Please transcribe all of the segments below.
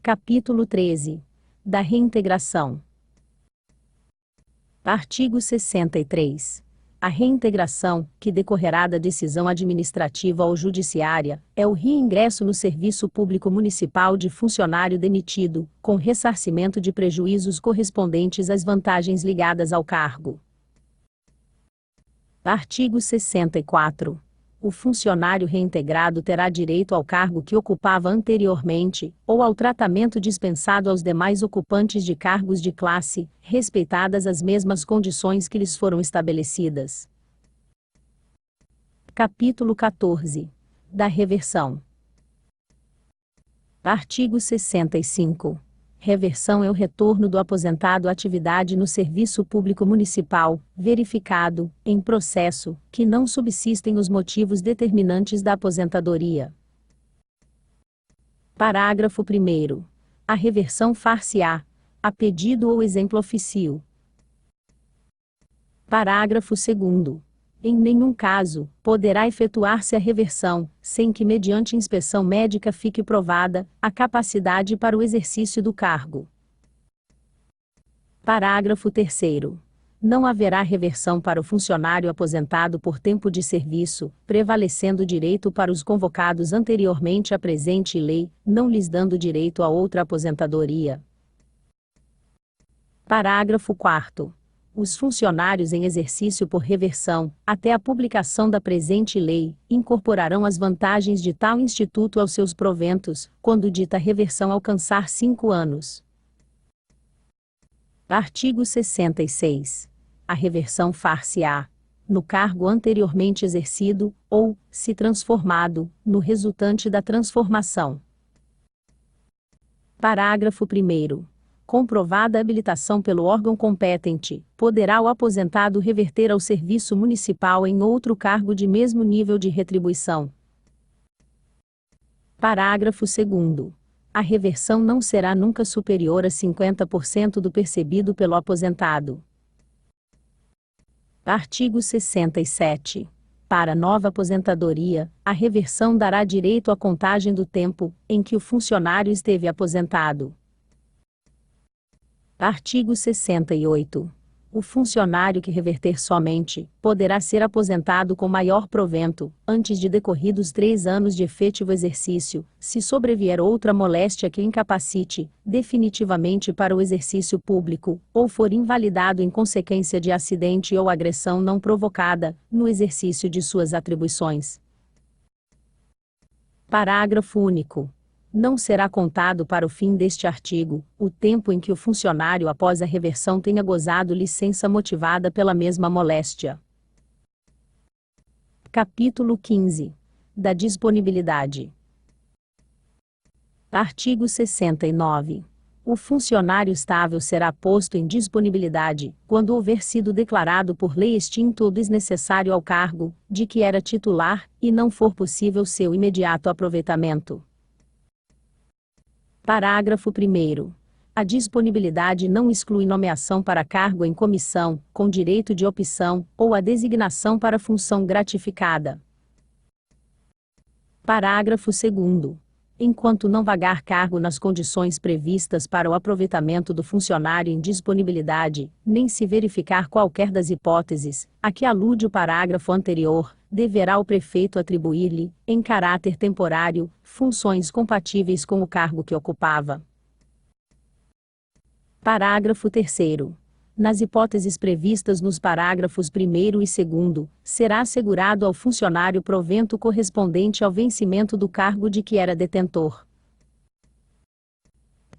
Capítulo 13. Da reintegração. Artigo 63. A reintegração, que decorrerá da decisão administrativa ou judiciária, é o reingresso no serviço público municipal de funcionário demitido, com ressarcimento de prejuízos correspondentes às vantagens ligadas ao cargo. Artigo 64. O funcionário reintegrado terá direito ao cargo que ocupava anteriormente, ou ao tratamento dispensado aos demais ocupantes de cargos de classe, respeitadas as mesmas condições que lhes foram estabelecidas. Capítulo 14. Da reversão. Artigo 65. Reversão é o retorno do aposentado à atividade no serviço público municipal, verificado, em processo, que não subsistem os motivos determinantes da aposentadoria. Parágrafo 1º. A reversão far-se-á, a pedido ou exemplo ofício. Parágrafo 2º. Em nenhum caso, poderá efetuar-se a reversão, sem que mediante inspeção médica fique provada, a capacidade para o exercício do cargo. Parágrafo 3º. Não haverá reversão para o funcionário aposentado por tempo de serviço, prevalecendo o direito para os convocados anteriormente à presente lei, não lhes dando direito a outra aposentadoria. Parágrafo 4º. Os funcionários em exercício por reversão, até a publicação da presente lei, incorporarão as vantagens de tal instituto aos seus proventos, quando dita reversão alcançar 5 anos. Artigo 66. A reversão far-se-á, no cargo anteriormente exercido, ou, se transformado, no resultante da transformação. Parágrafo 1º. Comprovada a habilitação pelo órgão competente, poderá o aposentado reverter ao serviço municipal em outro cargo de mesmo nível de retribuição. Parágrafo 2º. A reversão não será nunca superior a 50% do percebido pelo aposentado. Artigo 67. Para nova aposentadoria, a reversão dará direito à contagem do tempo em que o funcionário esteve aposentado. Artigo 68. O funcionário que reverter somente, poderá ser aposentado com maior provento, antes de decorridos 3 anos de efetivo exercício, se sobrevier outra moléstia que o incapacite, definitivamente para o exercício público, ou for invalidado em consequência de acidente ou agressão não provocada, no exercício de suas atribuições. Parágrafo único. Não será contado para o fim deste artigo, o tempo em que o funcionário após a reversão tenha gozado licença motivada pela mesma moléstia. Capítulo 15. Da disponibilidade. Artigo 69. O funcionário estável será posto em disponibilidade, quando houver sido declarado por lei extinto ou desnecessário ao cargo, de que era titular, e não for possível seu imediato aproveitamento. Parágrafo 1º. A disponibilidade não exclui nomeação para cargo em comissão, com direito de opção, ou a designação para função gratificada. Parágrafo 2º. Enquanto não vagar cargo nas condições previstas para o aproveitamento do funcionário em disponibilidade, nem se verificar qualquer das hipóteses, a que alude o parágrafo anterior, deverá o prefeito atribuir-lhe, em caráter temporário, funções compatíveis com o cargo que ocupava. Parágrafo 3º. Nas hipóteses previstas nos parágrafos 1º e 2º, será assegurado ao funcionário provento correspondente ao vencimento do cargo de que era detentor.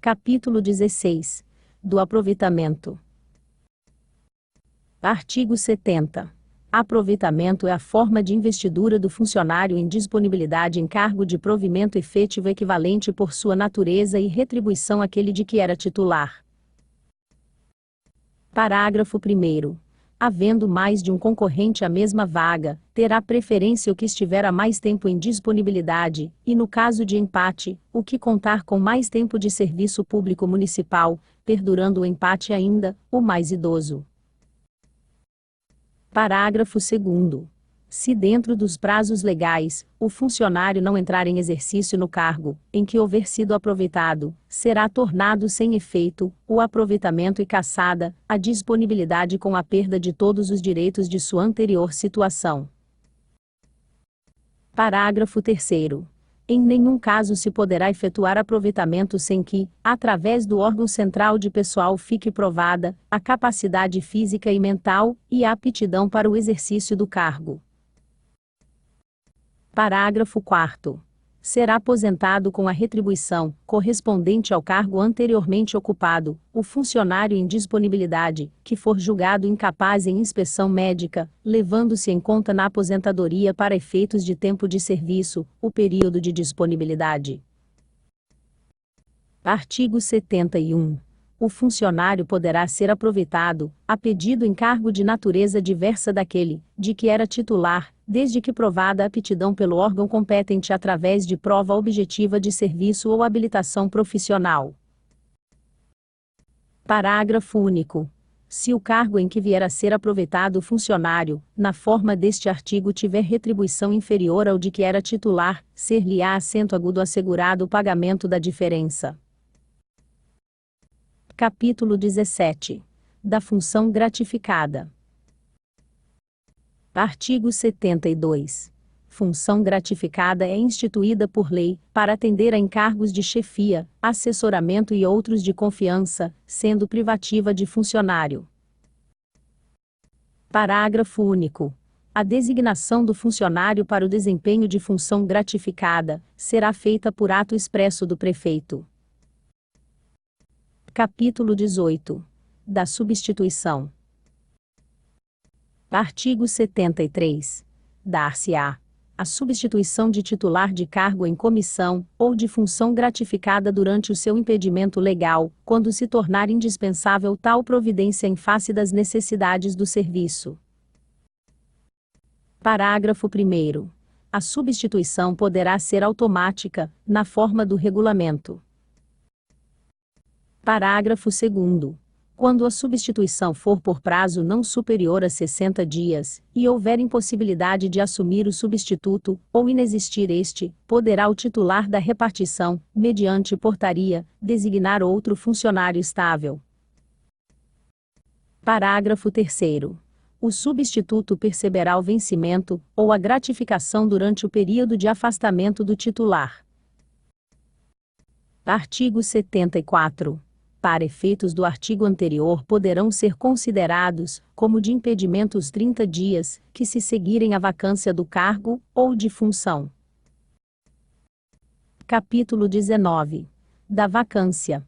Capítulo 16. Do aproveitamento. Artigo 70. Aproveitamento é a forma de investidura do funcionário em disponibilidade em cargo de provimento efetivo equivalente por sua natureza e retribuição àquele de que era titular. Parágrafo 1º. Havendo mais de um concorrente à mesma vaga, terá preferência o que estiver há mais tempo em disponibilidade, e no caso de empate, o que contar com mais tempo de serviço público municipal, perdurando o empate ainda, o mais idoso. Parágrafo 2º. Se dentro dos prazos legais, o funcionário não entrar em exercício no cargo, em que houver sido aproveitado, será tornado sem efeito o aproveitamento e cassada a disponibilidade com a perda de todos os direitos de sua anterior situação. Parágrafo 3º. Em nenhum caso se poderá efetuar aproveitamento sem que, através do órgão central de pessoal, fique provada a capacidade física e mental e a aptidão para o exercício do cargo. Parágrafo 4º. Será aposentado com a retribuição correspondente ao cargo anteriormente ocupado o funcionário em disponibilidade, que for julgado incapaz em inspeção médica, levando-se em conta na aposentadoria para efeitos de tempo de serviço, o período de disponibilidade. Artigo 71. O funcionário poderá ser aproveitado, a pedido em cargo de natureza diversa daquele, de que era titular, desde que provada a aptidão pelo órgão competente através de prova objetiva de serviço ou habilitação profissional. Parágrafo único. Se o cargo em que vier a ser aproveitado o funcionário, na forma deste artigo, tiver retribuição inferior ao de que era titular, ser-lhe-á acento agudo assegurado o pagamento da diferença. Capítulo 17. Da função gratificada. Artigo 72. Função gratificada é instituída por lei, para atender a encargos de chefia, assessoramento e outros de confiança, sendo privativa de funcionário. Parágrafo único. A designação do funcionário para o desempenho de função gratificada será feita por ato expresso do prefeito. Capítulo 18. Da substituição. Artigo 73. Dar-se-á a substituição de titular de cargo em comissão, ou de função gratificada durante o seu impedimento legal, quando se tornar indispensável tal providência em face das necessidades do serviço. Parágrafo 1º. A substituição poderá ser automática, na forma do regulamento. Parágrafo 2º. Quando a substituição for por prazo não superior a 60 dias, e houver impossibilidade de assumir o substituto, ou inexistir este, poderá o titular da repartição, mediante portaria, designar outro funcionário estável. Parágrafo 3º. O substituto perceberá o vencimento, ou a gratificação durante o período de afastamento do titular. Artigo 74. Para efeitos do artigo anterior poderão ser considerados, como de impedimento os 30 dias, que se seguirem à vacância do cargo, ou de função. Capítulo 19. Da vacância.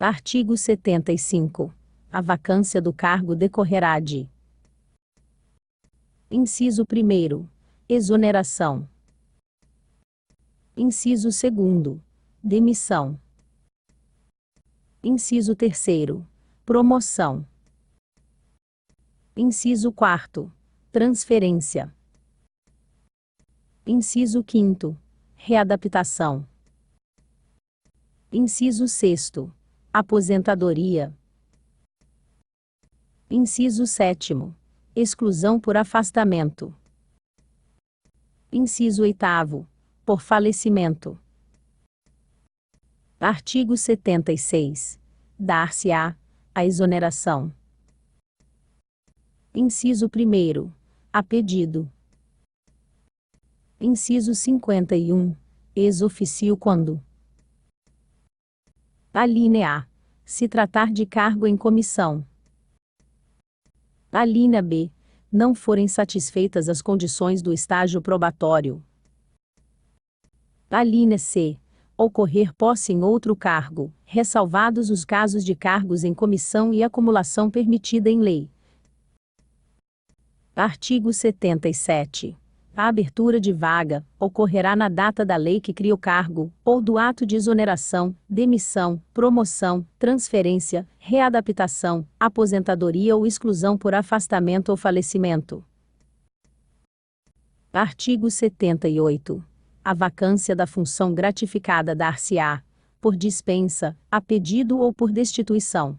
Artigo 75. A vacância do cargo decorrerá de: Inciso 1º. Exoneração. Inciso 2º. Demissão. Inciso 3º. Promoção. Inciso 4º. Transferência. Inciso 5º. Readaptação. Inciso 6º. Aposentadoria. Inciso 7º. Exclusão por afastamento. Inciso 8º. Por falecimento. Artigo 76. Dar-se-á a exoneração. Inciso 1º. A pedido. Inciso 51. Ex officio quando: Alínea A. Se tratar de cargo em comissão. Alínea B. Não forem satisfeitas as condições do estágio probatório. Alínea C. Ocorrer posse em outro cargo, ressalvados os casos de cargos em comissão e acumulação permitida em lei. Artigo 77. A abertura de vaga ocorrerá na data da lei que cria o cargo, ou do ato de exoneração, demissão, promoção, transferência, readaptação, aposentadoria ou exclusão por afastamento ou falecimento. Artigo 78. A vacância da função gratificada dar-se-á, por dispensa, a pedido ou por destituição.